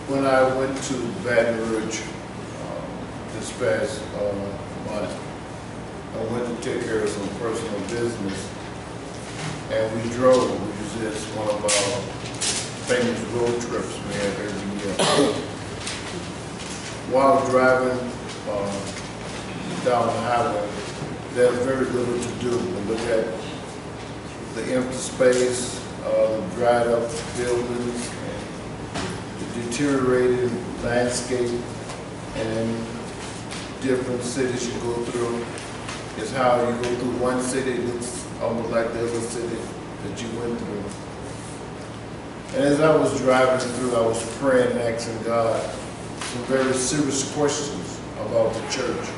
when I went to Baton Rouge this past month, I went to take care of some personal business, and we drove, which is one of our famous road trips we have every year. While driving down the highway, there's very little to do. We look at the empty space, the dried up buildings, and the deteriorated landscape, and different cities you go through. It's how you go through one city, it looks almost like the other city that you went through. And as I was driving through, I was praying and asking God some very serious questions about the church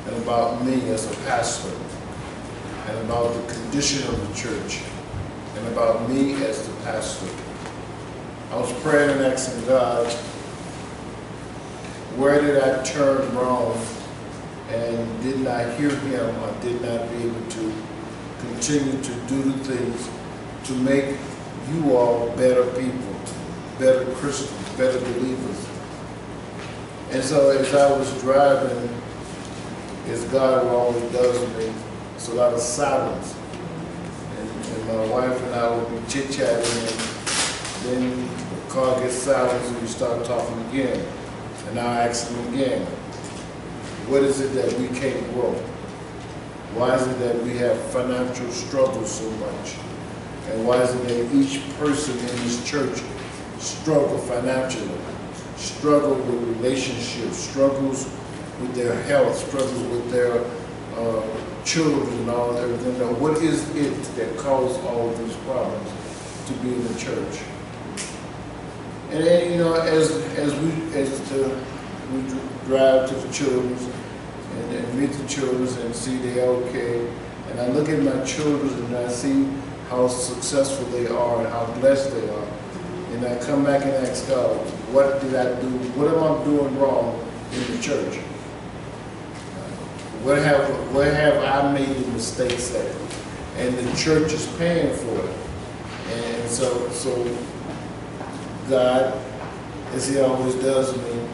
and about me as a pastor and about the condition of the church and about me as the pastor. I was praying and asking God, where did I turn wrong and did not hear him or did not be able to continue to do the things to make you all better people, better Christians, better believers. And so as I was driving, as God always does me, it's a lot of silence. And my wife and I would be chit-chatting, and then the car gets silent and we start talking again. And I ask him again, what is it that we can't grow? Why is it that we have financial struggles so much? And why is it that each person in this church struggle financially, struggle with relationships, struggles with their health, struggles with their children and all that? What is it that caused all of these problems to be in the church? And then, you know, as we drive to the children's and meet the children and see they're okay, and I look at my children and I see how successful they are and how blessed they are, and I come back and ask God, what did I do? What am I doing wrong in the church? Where have I made the mistakes at? And the church is paying for it. And so God, as he always does me,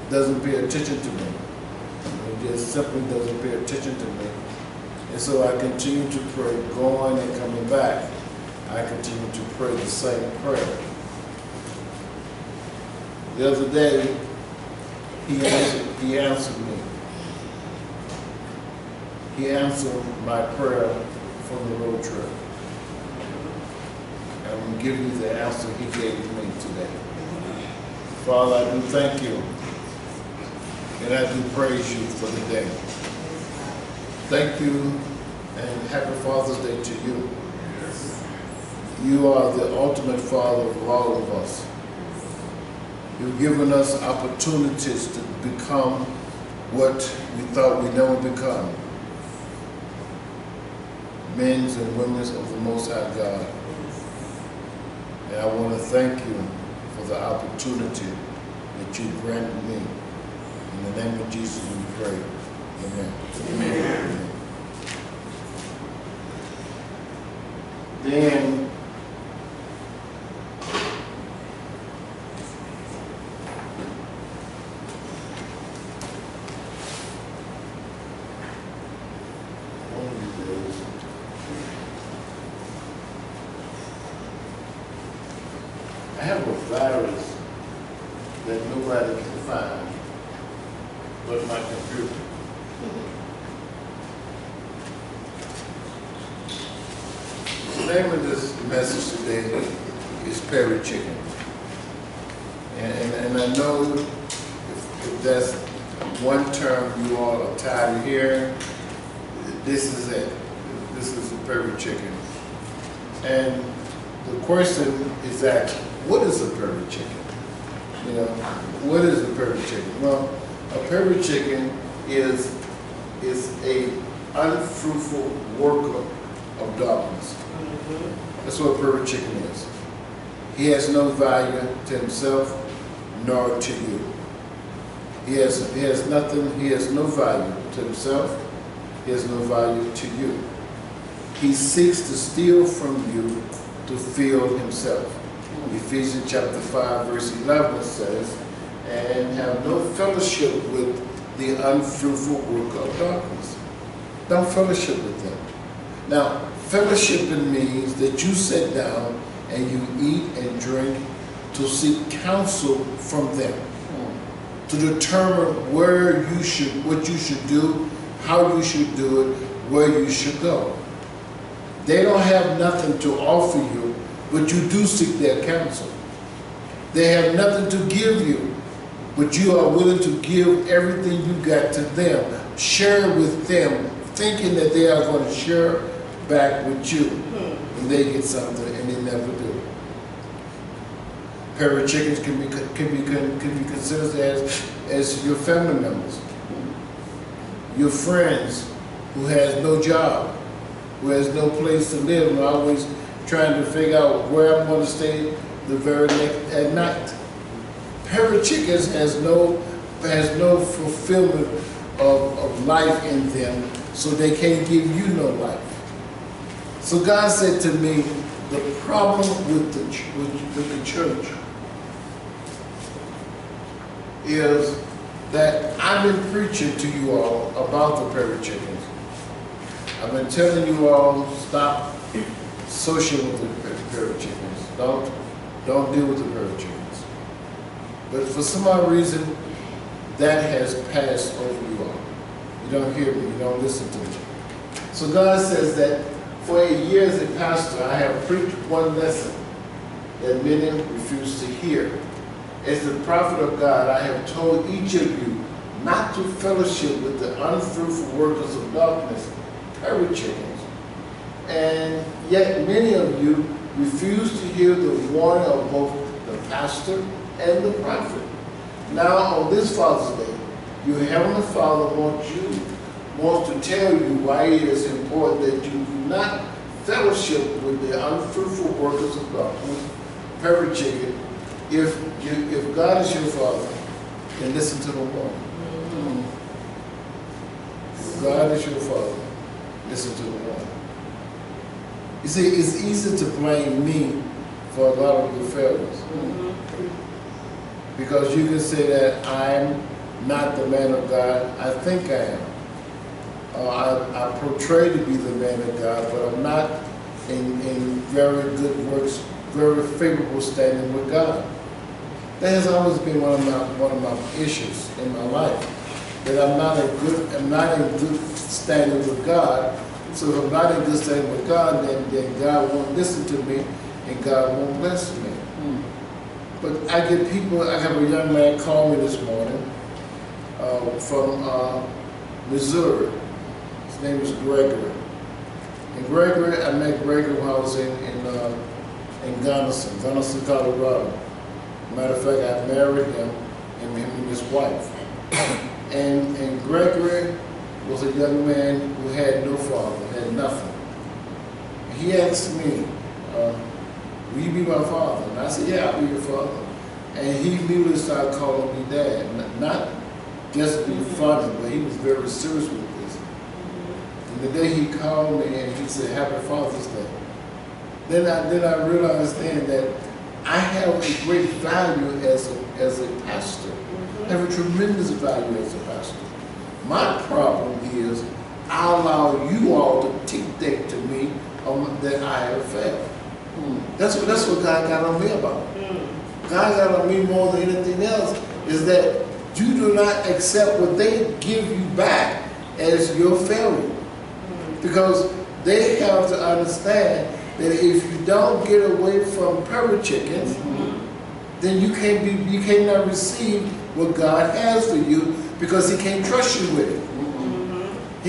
doesn't pay attention to me. He just simply doesn't pay attention to me. And so I continue to pray, going and coming back. I continue to pray the same prayer. The other day, he answered me. He answered my prayer from the road trip. I'm going to give you the answer he gave me today. Father, I do thank you, and I do praise you for the day. Thank you, and happy Father's Day to you. You are the ultimate Father of all of us. You've given us opportunities to become what we thought we'd never become. Men and women of the Most High God. And I want to thank you for the opportunity that you granted me. In the name of Jesus we pray. Amen. Amen. Then I have a virus that nobody can find but my computer. The name of this message today is Perry Chicken. And I know if that's one term you all are tired of hearing, this is it. This is the Perry Chicken. And the question is that, what is a Perry chicken? You know, what is a Perry chicken? Well, a Perry chicken is a unfruitful worker of darkness. That's what a Perry chicken is. He has no value to himself nor to you. He has nothing. He has no value to himself. He has no value to you. He seeks to steal from you to fill himself. Ephesians chapter 5, verse 11 says, and have no fellowship with the unfruitful work of darkness. Don't fellowship with them. Now, fellowshipping means that you sit down and you eat and drink to seek counsel from them, to determine where you should, what you should do, how you should do it, where you should go. They don't have nothing to offer you, but you do seek their counsel. They have nothing to give you, but you are willing to give everything you got to them, share with them, thinking that they are going to share back with you when they get something, and they never do. A pair of chickens can be considered as your family members, your friends who has no job, who has no place to live, and always trying to figure out where I'm going to stay the very next at night. A pair of chickens has no fulfillment of life in them, so they can't give you no life. So God said to me, the problem with the church is that I've been preaching to you all about the pair of chickens. I've been telling you all, stop associating with the pair of chickens. Don't deal with the pair of chickens. But for some odd reason, that has passed over you all. You don't hear me, you don't listen to me. So God says that for a year as a pastor, I have preached one lesson that many refuse to hear. As the prophet of God, I have told each of you not to fellowship with the unfruitful workers of darkness, pair of chickens. And yet many of you refuse to hear the warning of both the pastor and the prophet. Now on this Father's Day, your Heavenly Father wants to tell you why it is important that you do not fellowship with the unfruitful workers of darkness, pair of chicken. If God is your Father, then listen to the warning. If God is your Father, listen to the warning. You see, it's easy to blame me for a lot of your failures. Because you can say that I'm not the man of God I think I am. I portray to be the man of God, but I'm not in very good works, very favorable standing with God. That has always been one of my issues in my life. That I'm not in good standing with God. So if I'm not in good standing with God, then God won't listen to me and God won't bless me. But I have a young man call me this morning from Missouri. His name is Gregory. And Gregory, I met Gregory when I was in Gunnison, Colorado. Matter of fact, I married him and his wife. And Gregory was a young man who had no father, had nothing. He asked me, will you be my father? And I said, yeah, I'll be your father. And he immediately started calling me dad. Not just to be funny, but he was very serious with this. And the day he called me and he said, Happy Father's Day. Then I realized then that I have a great value as a pastor. I have a tremendous value as a pastor. My problem is I allow you all to dictate to me that I have failed. That's what God got on me about. God got on me more than anything else is that you do not accept what they give you back as your failure. Because they have to understand that if you don't get away from pair chickens, then you cannot receive what God has for you because He can't trust you with it.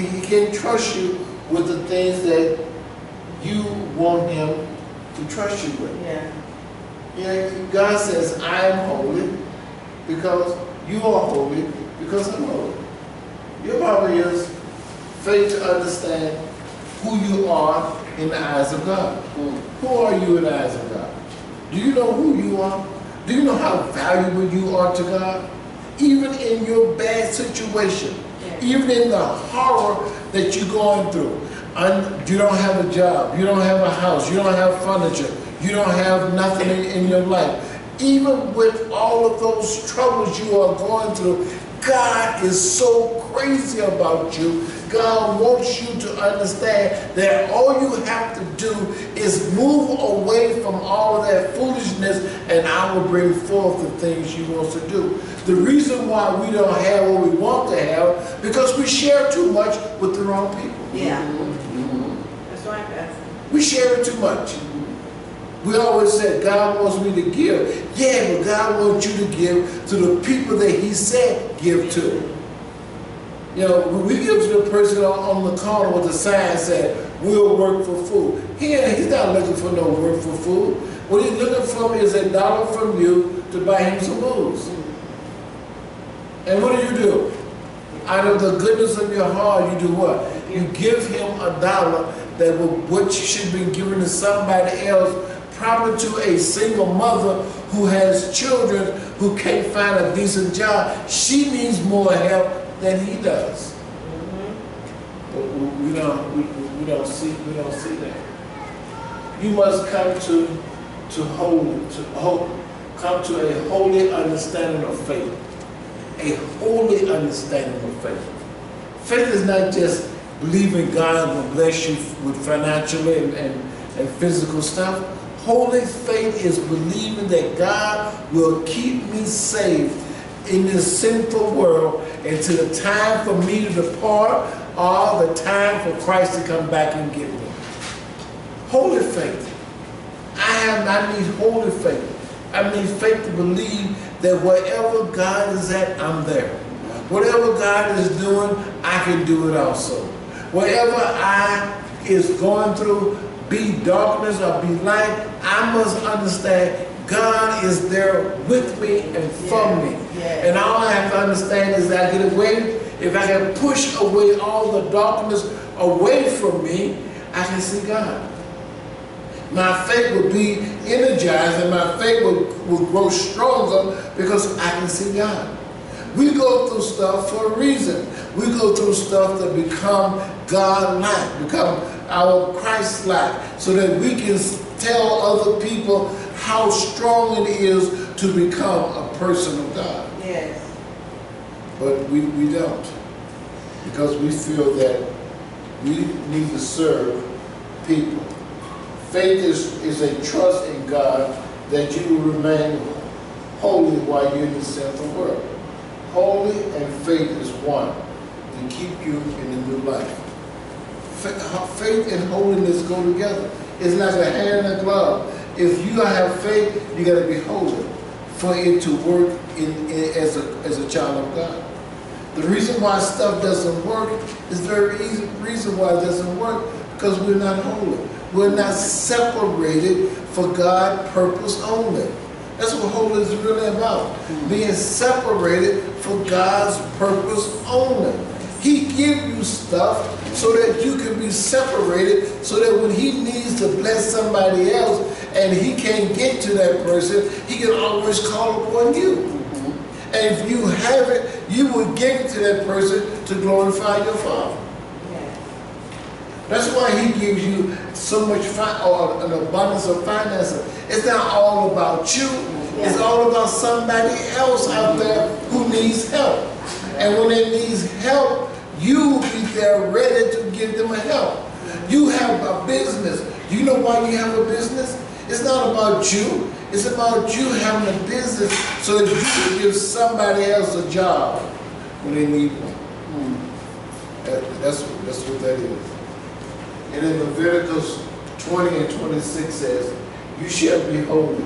He can't trust you with the things that you want Him to trust you with. God says, I am holy because you are holy because I'm holy. Your problem is faith to understand who you are in the eyes of God. Who are you in the eyes of God? Do you know who you are? Do you know how valuable you are to God? Even in your bad situation, even in the horror that you're going through. You don't have a job, you don't have a house, you don't have furniture, you don't have nothing in your life. Even with all of those troubles you are going through, God is so crazy about you. God wants you to understand that all you have to do is move away from all of that foolishness, and I will bring forth the things you want to do. The reason why we don't have what we want to have, because we share too much with the wrong people. Yeah. That's right, Pastor. We share it too much. We always said, God wants me to give. Yeah, but God wants you to give to the people that He said give to. You know, we give to the person on the corner with the sign said, we'll work for food. He's not looking for no work for food. What he's looking for is $1 from you to buy him some booze. And what do? Out of the goodness of your heart, you do what? You give him $1 that will, what should be given to somebody else, probably to a single mother who has children who can't find a decent job. She needs more help than he does. But we don't see that. You must come come to a holy understanding of faith. A holy understanding of faith. Faith is not just believing God will bless you with financially and physical stuff. Holy faith is believing that God will keep me safe in this sinful world until the time for me to depart or the time for Christ to come back and get me. Holy faith. I need holy faith. I need faith to believe that wherever God is at, I'm there. Whatever God is doing, I can do it also. Whatever I is going through, be darkness or be light, I must understand God is there with me and for me. And all I have to understand is that I get away, if I can push away all the darkness away from me, I can see God. My faith will be energized and my faith will grow stronger because I can see God. We go through stuff for a reason. We go through stuff to become God-like, become our Christ-like, so that we can tell other people how strong it is to become a person of God. Yes. But we don't, because we feel that we need to serve people. Faith is a trust in God that you will remain holy while you're in the sinful world. Holy and faith is one to keep you in the new life. Faith and holiness go together. It's like a hand and a glove. If you have faith, you got to be holy for it to work as a child of God. The reason why stuff doesn't work is very easy. The reason why it doesn't work because we're not holy. We're not separated for God's purpose only. That's what holiness is really about. Being separated for God's purpose only. He gives you stuff so that you can be separated, so that when he needs to bless somebody else and he can't get to that person, he can always call upon you. And if you have it, you will give it to that person to glorify your Father. That's why he gives you so much or an abundance of finances. It's not all about you. It's all about somebody else out there who needs help. And when they need help, you will be there ready to give them a help. You have a business. You know why you have a business? It's not about you. It's about you having a business so that you can give somebody else a job when they need one. That's what that is. And in Leviticus 20 and 26 says, you shall be holy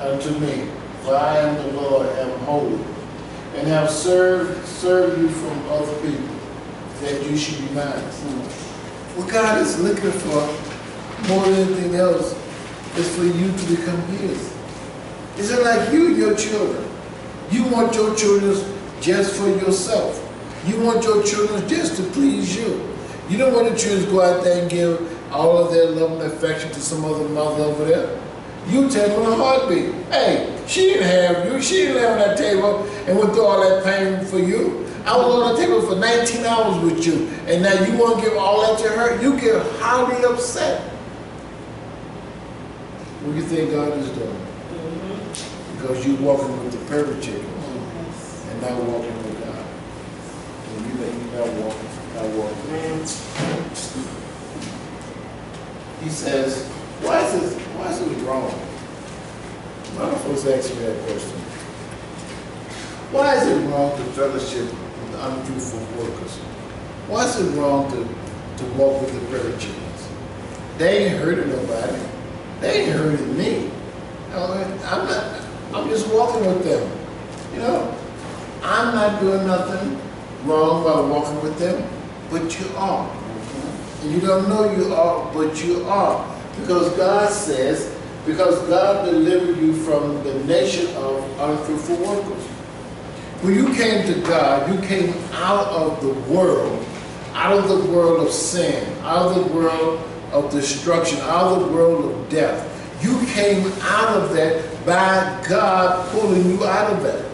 unto me, for I am the Lord, am holy, and have served you from other people, that you should be mine. What God is looking for more than anything else is for you to become his. It's like you and your children. You want your children just for yourself. You want your children just to please you. You don't want the children to go out there and give all of their love and affection to some other mother over there. You tell them in a heartbeat, hey, she didn't have you. She didn't lay on that table and went through all that pain for you. I was on the table for 19 hours with you, and now you want to give all that to her? You get highly upset. What do you think God is doing? Because you're walking with the perfect chicken and not walking with God. And you're not walking. He says, why is this wrong? A lot of folks ask me that question. Why is it wrong to fellowship with unfruitful workers? Why is it wrong to walk with the perfect chickens? They ain't hurting nobody. They ain't hurting me. I'm just walking with them. You know, I'm not doing nothing wrong by walking with them, but you are. And you don't know you are, but you are. Because God says, because God delivered you from the nation of unfruitful workers. When you came to God, you came out of the world of sin, out of the world of destruction, out of the world of death. You came out of that by God pulling you out of that.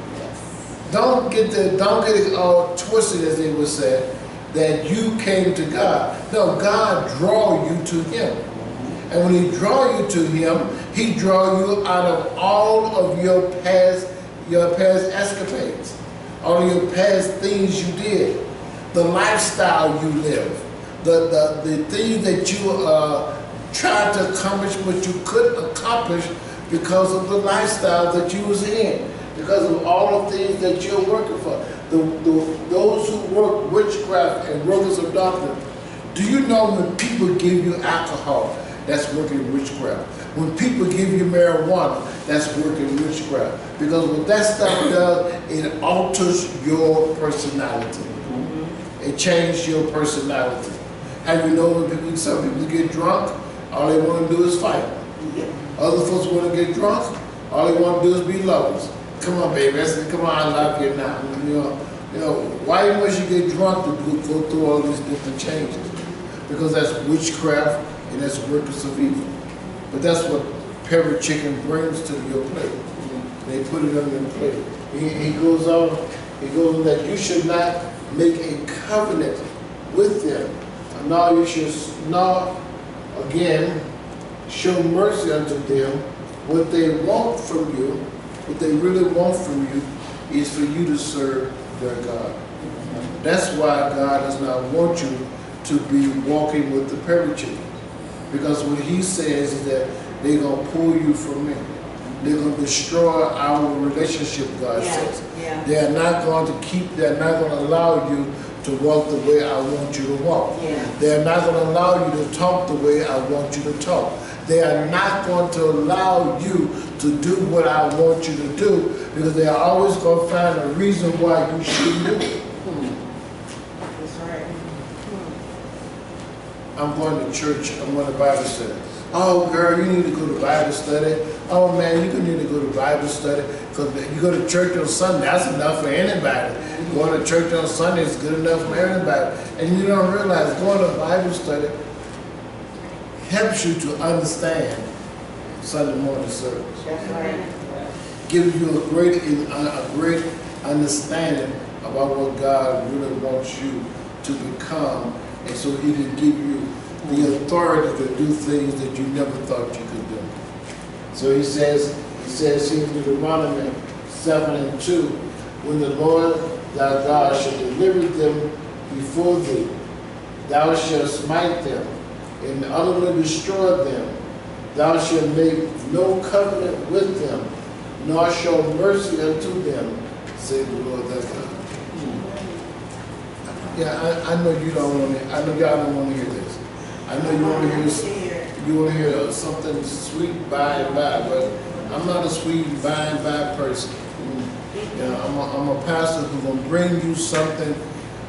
Don't get it all twisted, as they would say, that you came to God. No, God draw you to Him. And when He draw you to Him, He draw you out of all of your past escapades, all of your past things you did, the lifestyle you live, the things that you tried to accomplish but you couldn't accomplish because of the lifestyle that you was in, because of all the things that you're working for. Those who work witchcraft and workers of darkness. Do you know when people give you alcohol, that's working witchcraft? When people give you marijuana, that's working witchcraft. Because what that stuff does, it alters your personality. It changes your personality. Have you know when some people get drunk, all they want to do is fight. Other folks want to get drunk, all they want to do is be lovers. Come on, baby. Come on, I love you now. You know, why must you get drunk to go through all these different changes? Because that's witchcraft and that's workers of evil. But that's what perfect chicken brings to your plate. They put it on your plate. He goes on that you should not make a covenant with them. Now you should not, again, show mercy unto them. What they want from you, what they really want from you, is for you to serve their God. That's why God does not want you to be walking with the perfect chicken. Because what He says is that they're going to pull you from me. They're going to destroy our relationship, God says. Yeah. They're not going to allow you to walk the way I want you to walk. Yeah. They're not going to allow you to talk the way I want you to talk. They are not going to allow you to do what I want you to do, because they are always going to find a reason why you shouldn't do it. That's right. I'm going to church, I'm going to Bible study. Oh, girl, you need to go to Bible study. Oh, man, you need to go to Bible study. Because you go to church on Sunday, that's enough for anybody. Going to church on Sunday is good enough for everybody. And you don't realize going to Bible study helps you to understand Sunday morning service. That's right. Gives you a great understanding about what God really wants you to become, and so He can give you the authority to do things that you never thought you could do. So He says here in Deuteronomy 7:2, when the Lord thy God shall deliver them before thee, thou shalt smite them and utterly destroy them. Thou shalt make no covenant with them, nor show mercy unto them, saith the Lord thy God. Yeah, I know you don't want to. I know y'all don't want to hear this. I know you want to hear something sweet by and by, but I'm not a sweet by and by person. You know, I'm a pastor who's going to bring you something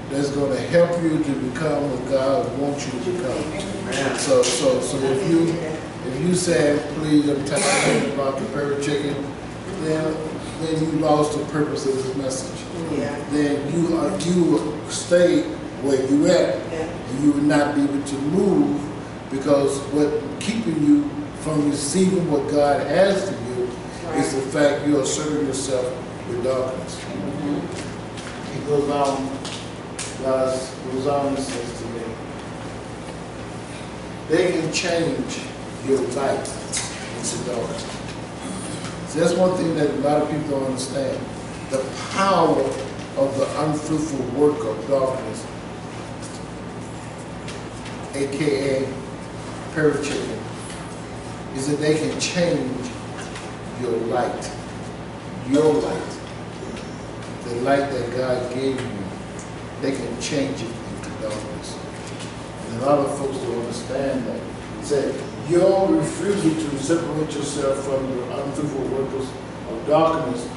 that's going to help you to become what God wants you to become. So if you say, please, I'm tired about the perfect chicken, then you lost the purpose of this message. Yeah. Then you stay where you at, and you will not be able to move, because what keeping you from receiving what God has for you is the fact you are serving yourself with darkness. He goes on, and says to me, they can change your life. into darkness. So that's one thing that a lot of people don't understand. The power of the unfruitful work of darkness, aka parachicken, is that they can change your light. Your light. The light that God gave you, they can change it into darkness. And a lot of folks don't understand that. Say, your refusal to separate yourself from the unfruitful workers of darkness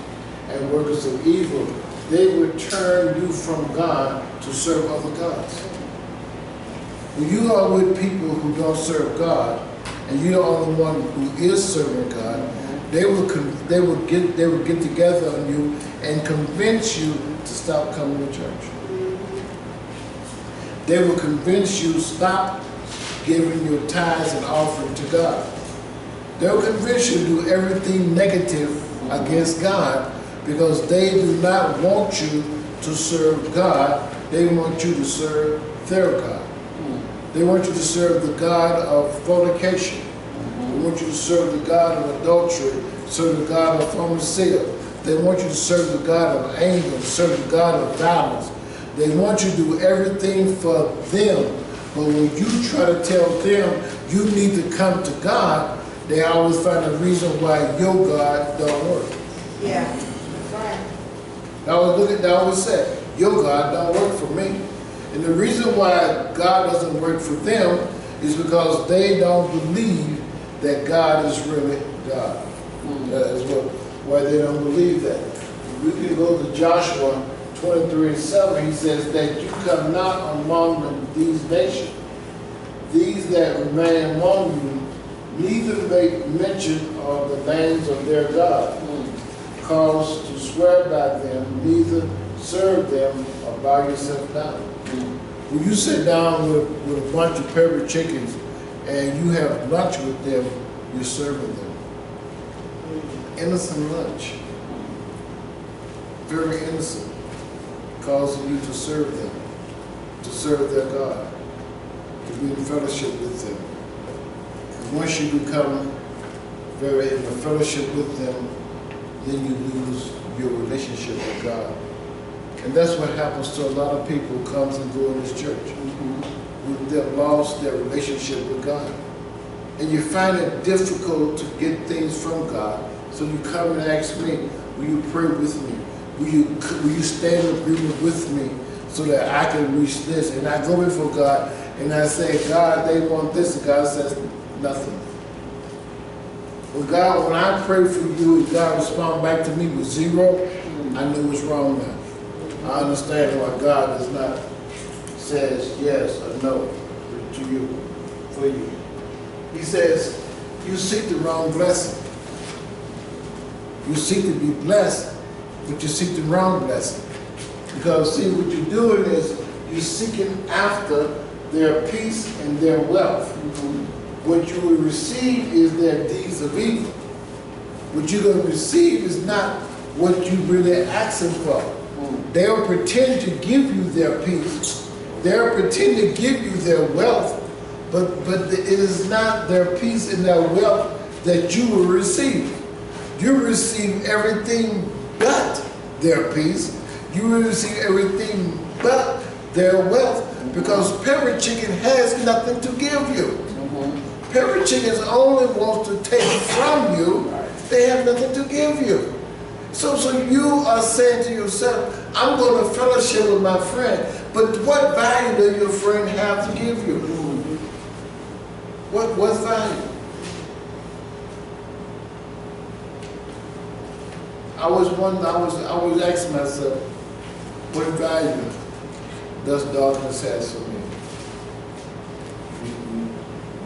and workers of evil, they will turn you from God to serve other gods. When you are with people who don't serve God, and you're the only one who is serving God, they will get together on you and convince you to stop coming to church. They will convince you to stop giving your tithes and offering to God. They'll convince you to do everything negative against God because they do not want you to serve God. They want you to serve their God. They want you to serve the God of fornication. They want you to serve the God of adultery, serve the God of homicide. They want you to serve the God of anger, serve the God of violence. They want you to do everything for them. But when you try to tell them you need to come to God, they always find a reason why your God don't work. Yeah, that's right. They always say, your God don't work for me. And the reason why God doesn't work for them is because they don't believe that God is really God. That is why they don't believe that. We can go to Joshua 23:7. He says that you come not among these nations, these that remain among you, neither make mention of the names of their God, cause to swear by them, neither serve them or bow yourself down. When you sit down with a bunch of pepper chickens and you have lunch with them, you're serving them. Innocent lunch. Very innocent. Causing you to serve them, to serve their God, to be in fellowship with them. And once you become very in fellowship with them, then you lose your relationship with God. And that's what happens to a lot of people who comes and go in this church. They've lost their relationship with God. And you find it difficult to get things from God. So you come and ask me, will you pray with me? Will you stand in agreement with me so that I can reach this? And I go before God and I say, God, they want this. And God says, nothing. When I pray for you and God responds back to me with 0, I know what's wrong now. I understand why God does not says yes or no to you, for you. He says, you seek the wrong blessing. You seek to be blessed, but you seek the wrong blessing. Because see, what you're doing is you're seeking after their peace and their wealth. What you will receive is their deeds of evil. What you're going to receive is not what you really asking for. They'll pretend to give you their peace. They'll pretend to give you their wealth, but it is not their peace and their wealth that you will receive. You will receive everything but their peace. You will receive everything but their wealth, because pepper chicken has nothing to give you. Pepper chickens only want to take from you. They have nothing to give you. So you are saying to yourself, I'm going to fellowship with my friend, but what value does your friend have to give you? What value? I was asking myself, what value does darkness have for me?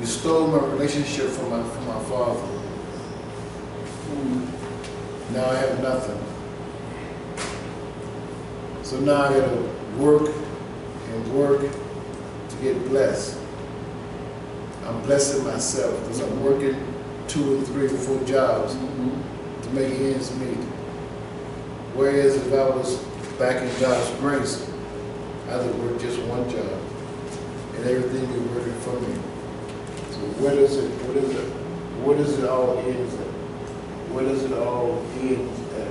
You stole my relationship from my father. Now I have nothing. So now I gotta work and work to get blessed. I'm blessing myself because I'm working 2 and 3 or 4 jobs to make ends meet. Whereas if I was back in God's grace, I'd have worked just 1 job and everything is working for me. So what Where does it all end at? Where does it all end at?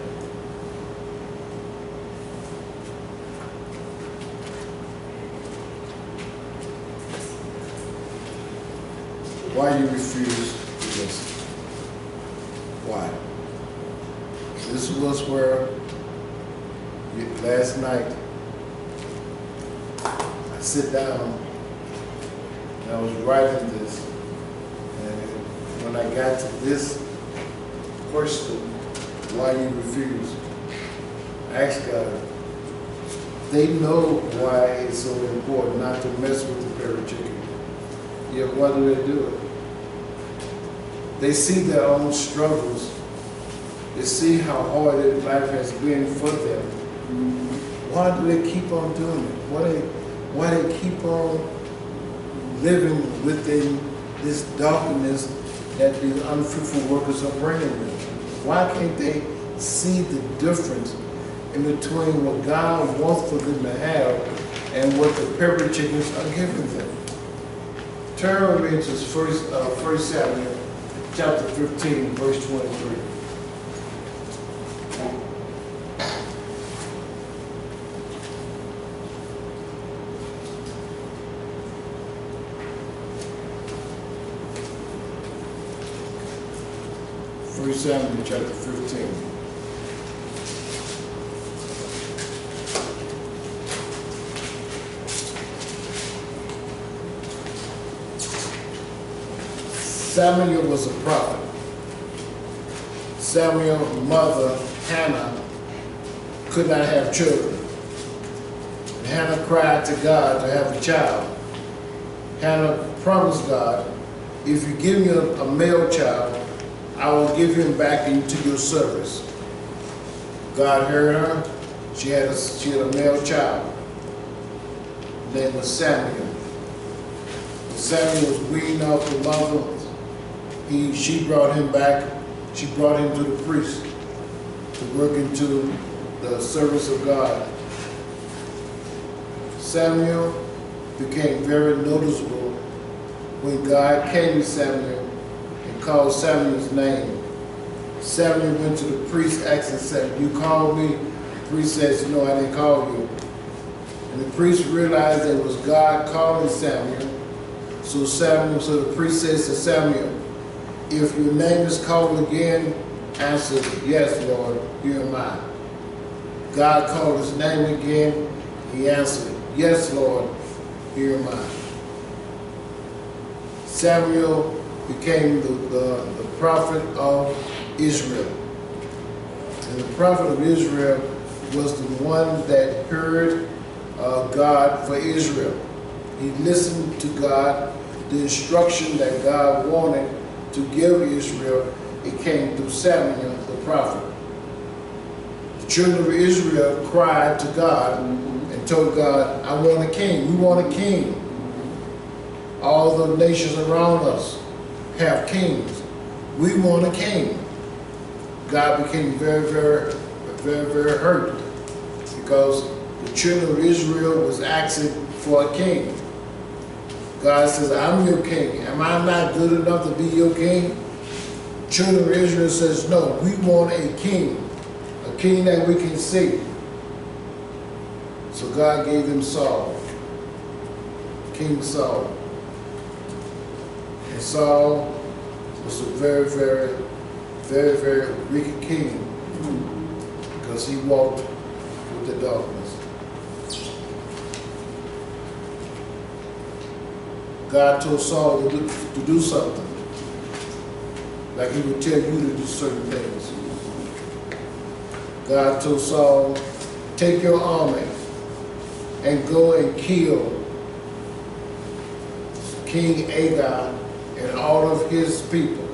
Why you refuse to listen? Why? This was where last night I sit down and I was writing this, and when I got to this question, why you refuse, I asked God, they know why it's so important not to mess with the prairie chicken. Yet why do they do it? They see their own struggles. They see how hard their life has been for them. Why do they keep on doing it? Why they keep on living within this darkness that these unfruitful workers are bringing them? Why can't they see the difference in between what God wants for them to have and what the prairie chickens are giving them? Turn with me to 1 Samuel chapter 15, verse 23. First Samuel chapter 15. Samuel was a prophet. Samuel's mother, Hannah, could not have children. And Hannah cried to God to have a child. Hannah promised God, if you give me a male child, I will give him back into your service. God heard her. She had a male child. His name was Samuel. When Samuel was weaned off the mother, she brought him back. She brought him to the priest to work into the service of God. Samuel became very noticeable when God came to Samuel and called Samuel's name. Samuel went to the priest, asking Samuel, "You called me?" The priest says, "No, I didn't call you." And the priest realized that it was God calling Samuel. So the priest says to Samuel, "If your name is called again, answer, 'Yes, Lord, here am I.'" God called his name again. He answered, "Yes, Lord, here am I." Samuel became the prophet of Israel. And the prophet of Israel was the one that heard God for Israel. He listened to God, the instruction that God wanted to give Israel. It came through Samuel, the prophet. The children of Israel cried to God and told God, "I want a king. We want a king. All the nations around us have kings. We want a king." God became very, very, very, very hurt because the children of Israel was asking for a king. God says, "I'm your king. Am I not good enough to be your king?" Children of Israel says, "No, we want a king that we can see." So God gave them Saul, King Saul. And Saul was a very, very, very, very wicked king because he walked with the darkness. God told Saul to do something, like he would tell you to do certain things. God told Saul, "Take your army and go and kill King Agag and all of his people.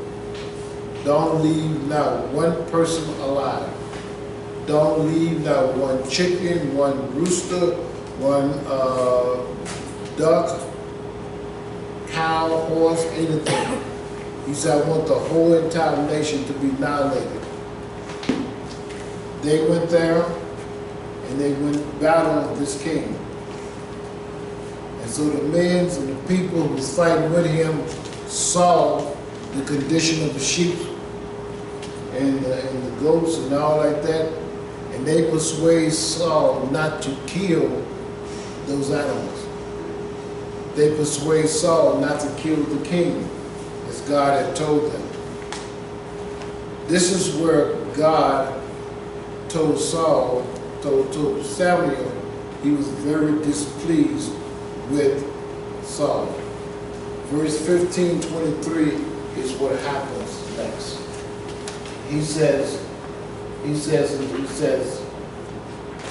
Don't leave not one person alive. Don't leave not one chicken, one rooster, one duck, cow, horse, anything." He said, "I want the whole entire nation to be annihilated." They went there and they went battle with this king. And so the men and the people who was fighting with him saw the condition of the sheep and the goats and all like that, and they persuade Saul not to kill those animals. They persuade Saul not to kill the king, as God had told them. This is where God told Saul, told Samuel, he was very displeased with Saul. Verse 15:23 is what happens next. He says,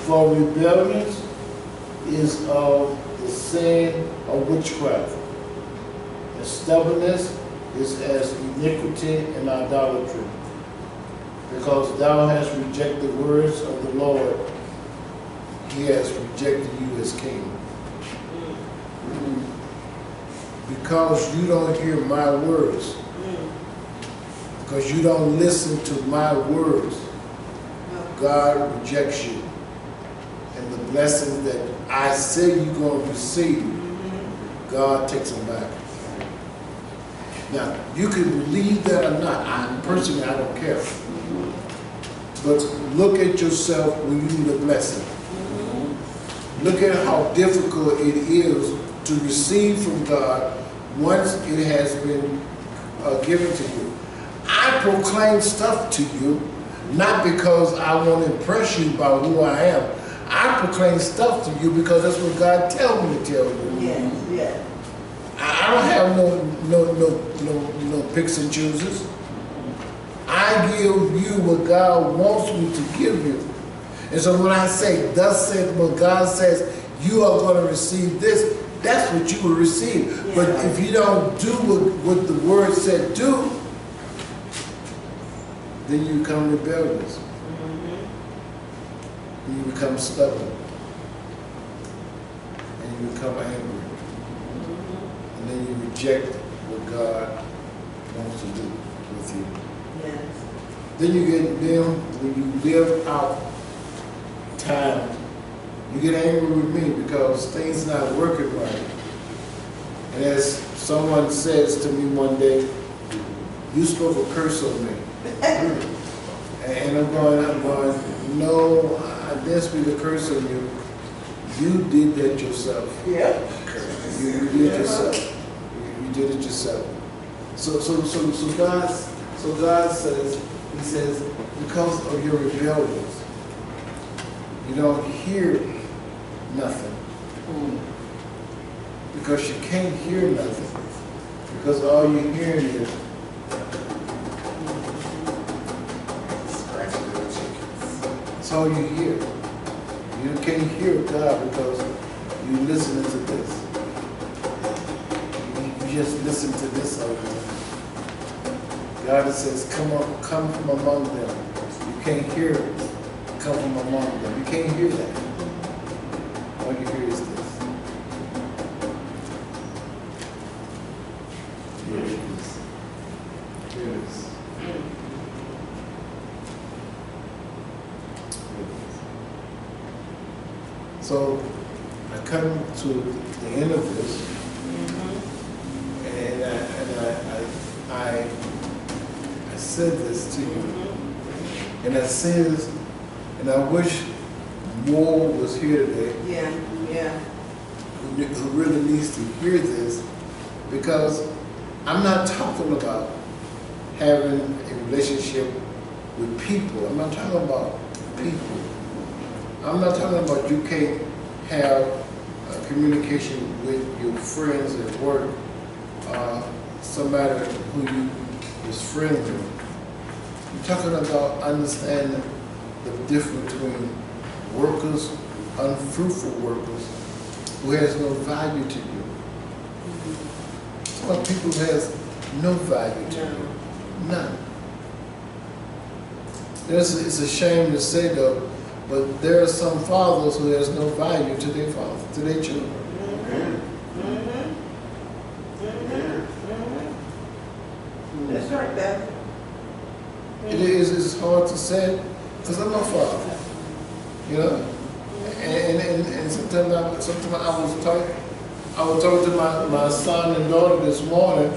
for rebellion is of the sin of witchcraft, and stubbornness is as iniquity and idolatry. Because thou hast rejected the words of the Lord, he has rejected you as king. Because you don't hear my words, because you don't listen to my words, God rejects you. And the blessings that I say you're going to receive, God takes them back. Now, you can believe that or not. Personally, I don't care. But look at yourself when you need a blessing. Look at how difficult it is to receive from God once it has been given to you. I proclaim stuff to you, not because I want to impress you about who I am. I proclaim stuff to you because that's what God tells me to tell you. Yes, yes. I don't have no picks and chooses. I give you what God wants me to give you. And so when I say, thus saith, when God says, you are going to receive this, that's what you will receive. Yeah. But if you don't do what the word said do, then you become rebellious. And you become stubborn. And you become angry. And then you reject what God wants to do with you. Yes. Then you get when you live out time, you get angry with me because things not working right. And as someone says to me one day, you spoke a curse on me. And I'm going, no, I didn't speak a curse on you. You did that yourself. Yeah. You did it yourself. You did it yourself. So God says, he says, because of your rebellions, you don't hear nothing. Because you can't hear nothing. Because all you're hearing is that's all you hear. You can't hear God because you're listening to this. You just listen to this over there. God says, come from among them. You can't hear come from among them. You can't hear that. All you hear is this. Here it is. Here it is. So I come to the end of this, and I said this to you, and I says, and I wish more was here today. Yeah, yeah. Who really needs to hear this, because I'm not talking about having a relationship with people. I'm not talking about people. I'm not talking about you can't have communication with your friends at work, somebody who you was friends with. I'm talking about understanding the difference between workers, unfruitful workers, who has no value to you. Some people who has no value to you. None. It's a shame to say though, but there are some fathers who has no value to their father, to their children. That's right, Beth. It's hard to say because I'm a father, you know. And sometimes I was talking to my son and daughter this morning,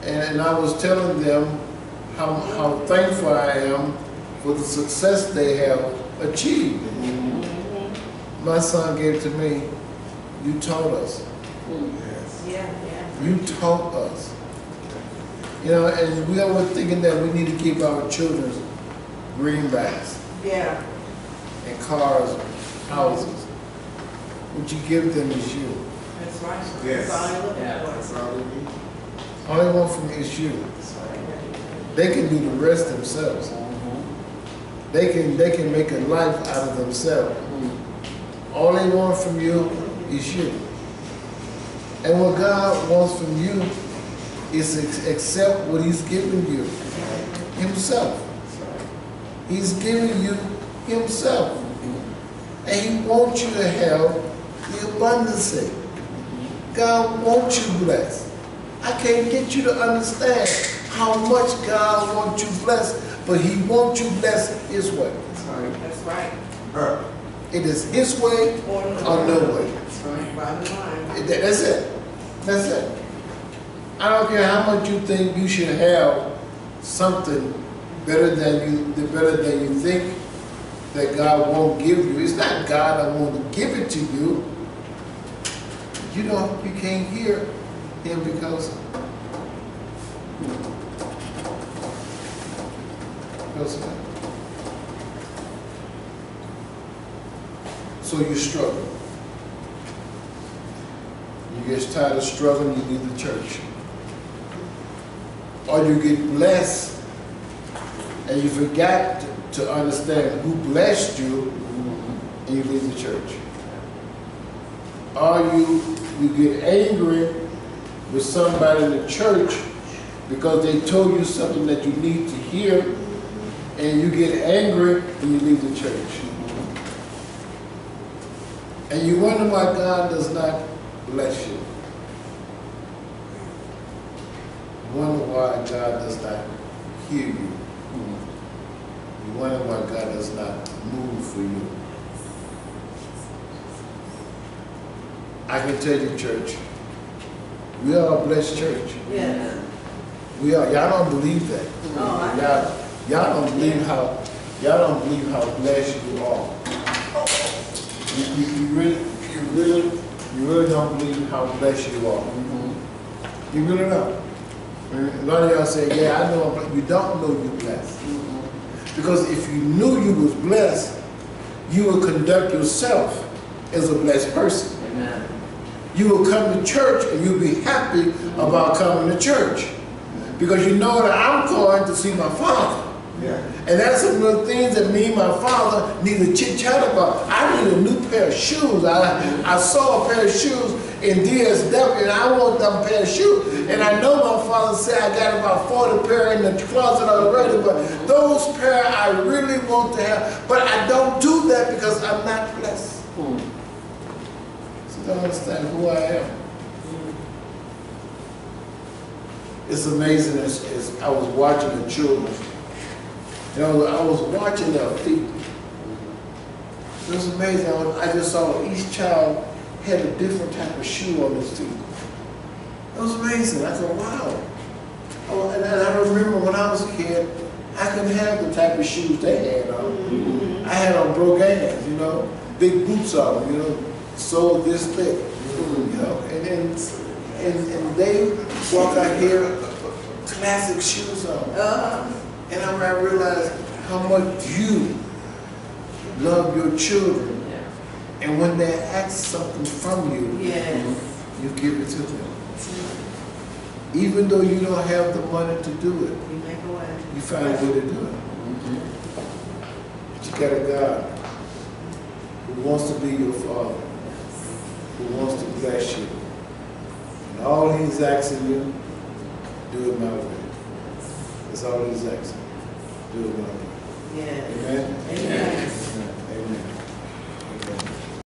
And I was telling them how thankful I am for the success they have achieved. My son gave to me, you taught us. Yeah. You taught us. You know, and we are thinking that we need to keep our children greenbacks Yeah. and cars, houses. What you give them is you. That's right. Yes. That's all I look Yeah. for. That's all we need. All they want from you is you. They can do the rest themselves. They can make a life out of themselves. All they want from you is you. And what God wants from you is to accept what He's given you, Himself. He's giving you Himself. And He wants you to have the abundance. God wants you blessed. I can't get you to understand how much God wants you blessed, but He wants you blessed His way. That's right. It is His way or no way. That's right. Bottom line. That's it. That's it. I don't care how much you think you should have something better than you think that God won't give you. It's not God that won't give it to you. You know, you can't hear Him because of that. So you struggle. You get tired of struggling, you leave the church. Or you get blessed and you forgot to understand who blessed you and you leave the church. Or you get angry with somebody in the church because they told you something that you need to hear, and you get angry and you leave the church. And you wonder why God does not bless you. You wonder why God does not hear you. You wonder why God does not move for you. I can tell you, church, we are a blessed church. Yeah. We are. Y'all don't believe that. Oh, Y'all don't believe how blessed you are. You really don't believe how blessed you are. You really don't. A lot of y'all say, yeah, I know, but you don't know you're blessed. Because if you knew you was blessed, you would conduct yourself as a blessed person. Amen. You will come to church and you'll be happy about coming to church. Because you know that I'm going to see my Father. Yeah. And that's some of the things that me and my father need to chit-chat about. I need a new pair of shoes. I saw a pair of shoes in DSW and I want them pair of shoes. And I know my father said I got about 40 pair in the closet already, but those pair I really want to have. But I don't do that because I'm not blessed. So don't understand who I am. It's amazing as I was watching the children. You know, I was watching their feet. It was amazing. I just saw each child had a different type of shoe on his feet. It was amazing. I thought, wow. Oh, and I remember when I was a kid, I couldn't have the type of shoes they had on. I had on brogans, you know, big boots on, you know, sole this thick, you know, and they walk out here, classic shoes on. And I realized how much you love your children. Yeah. And when they ask something from you, yes, you give it to them. Even though you don't have the money to do it, you make a way. You find a way to do it. But you got a God who wants to be your Father, who wants to bless you. And all He's asking you, do it my way. That's all He's asking. Do it my way. Yeah. Amen? Amen.